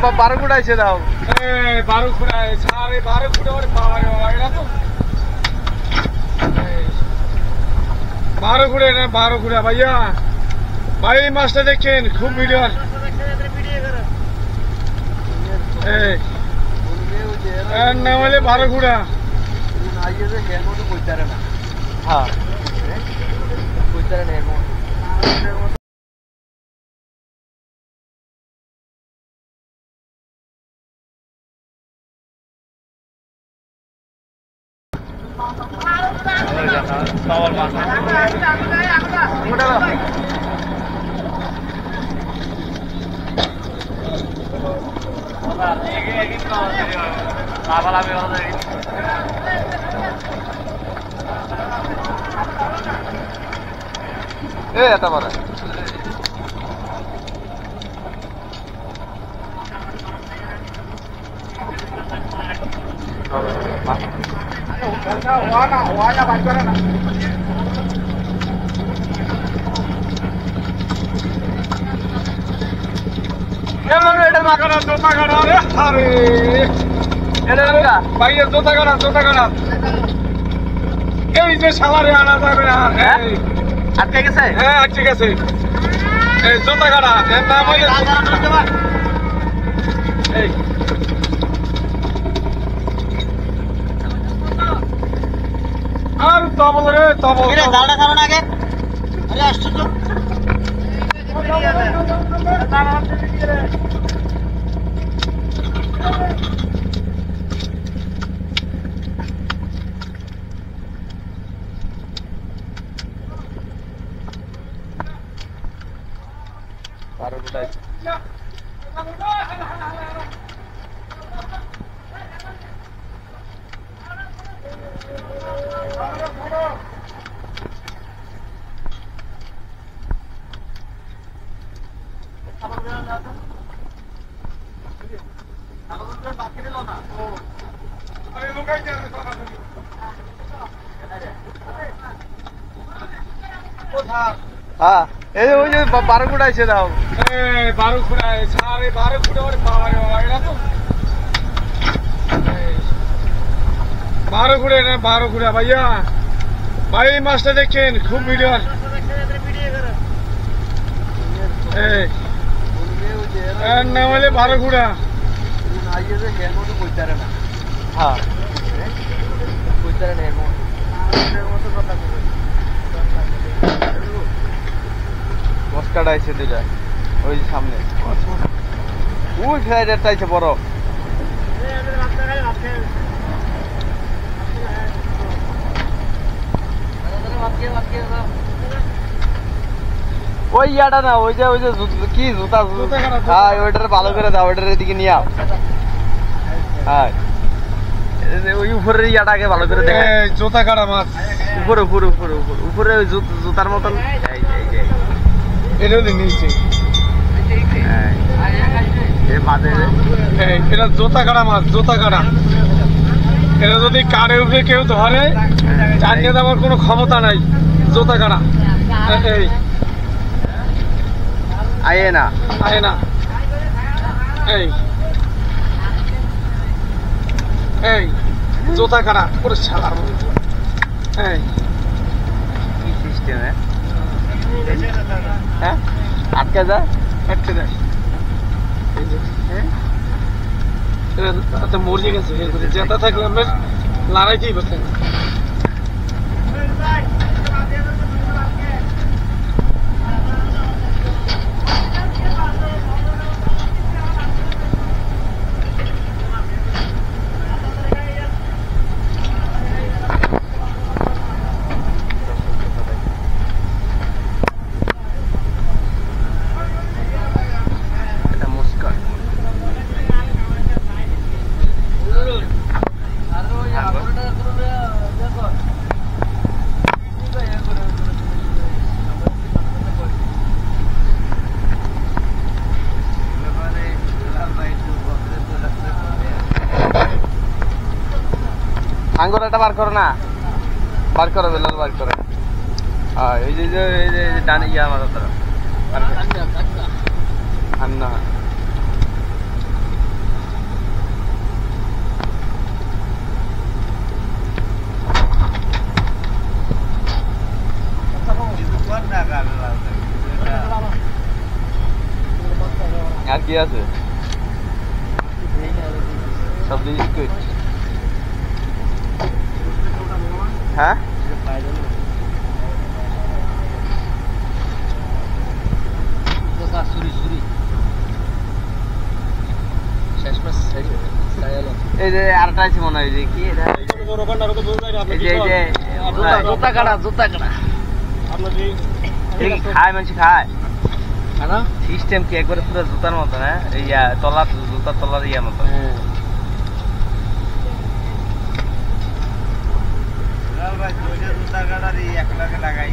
12 foot আইছে দাও। 12 foot আইছে, আরে 12 ফুট ওরে বাবা রে বাবা, এটা তো 12 ফুট, এটা 12 ফুট ভাইয়া। ভাই এই মাছটা দেখছেন, খুব ভিডিও। এর নাম হলে 12 ফুটা। হ্যাঁ এটা বড় ভাইয়ের জোতা কাটা, জোতা কাটা। এই যে সালারে আনা যাবে না। আটকে গেছে। হ্যাঁ ঠিক আছে, এই জোতা কাটা। এর নাম হলে এই আর তবল রে, তবল। জালটা কারণ আগে আরে আশ্চর্য। হ্যাঁ এই যে ওই যে 12 ফুট আইছে দাও। 12 ফুট আইছে, আরে 12 ফুট ওরে বাবা রে বাবা, এটা তো 12 ফুট, এটা 12 ফুট ভাইয়া। ভাই এই মাছটা দেখছেন, খুব ভিডিও। এর নাম হলে 12 ফুটা। হ্যাঁ মস্কাট আইছে দুইটা ওই যে সামনে, ওই সাইডের চাইছে বড়। ওই ইয়াটা না, ওই যে কি জুতা, হ্যাঁ ওইটার ভালো করে দাও, ওইটার এদিকে নিয়ে আও। হ্যাঁ ওই উপরের ইয়াটাকে ভালো করে দেখে। জোতা কাটা মাছ উপরে উপরে উপরে উপরে উপরে ওই জুতার মতন। এটা নিচে, এটা জোতা কাটা মাছ, জোতা কাটা। এটা যদি কারে উঠে কেউ ধরে, জানিয়ে দেওয়ার কোনো ক্ষমতা নাই। জোতা কাটা এই আয়ে না, আয় না। এই এই জোতা কাটা পুরো শালার মতো। এই কি সিস্টেম? হ্যাঁ আটকে যায়, আটকে যায়। মরে গেছে, জেতা থাকলে আমরা লড়াইতেই পারতাম। আঙ্গুরটা বার করো না, বার করো, বেলাল বার করে। হ্যাঁ এই যে ডান ইয়া আমার আন্না কি আছে সব বিস্কুট হ্যাঁ এই যে আরটা আছে মনে হয় যে কি এটা এই যে জুতা কাটা এটা কি খায় মানুষ খায় সিস্টেম কি একবারে পুরো জুতার মতো না এই তলার জুতার তলার ইয়া মতো জুতা কাটার এক লাখ লাগাই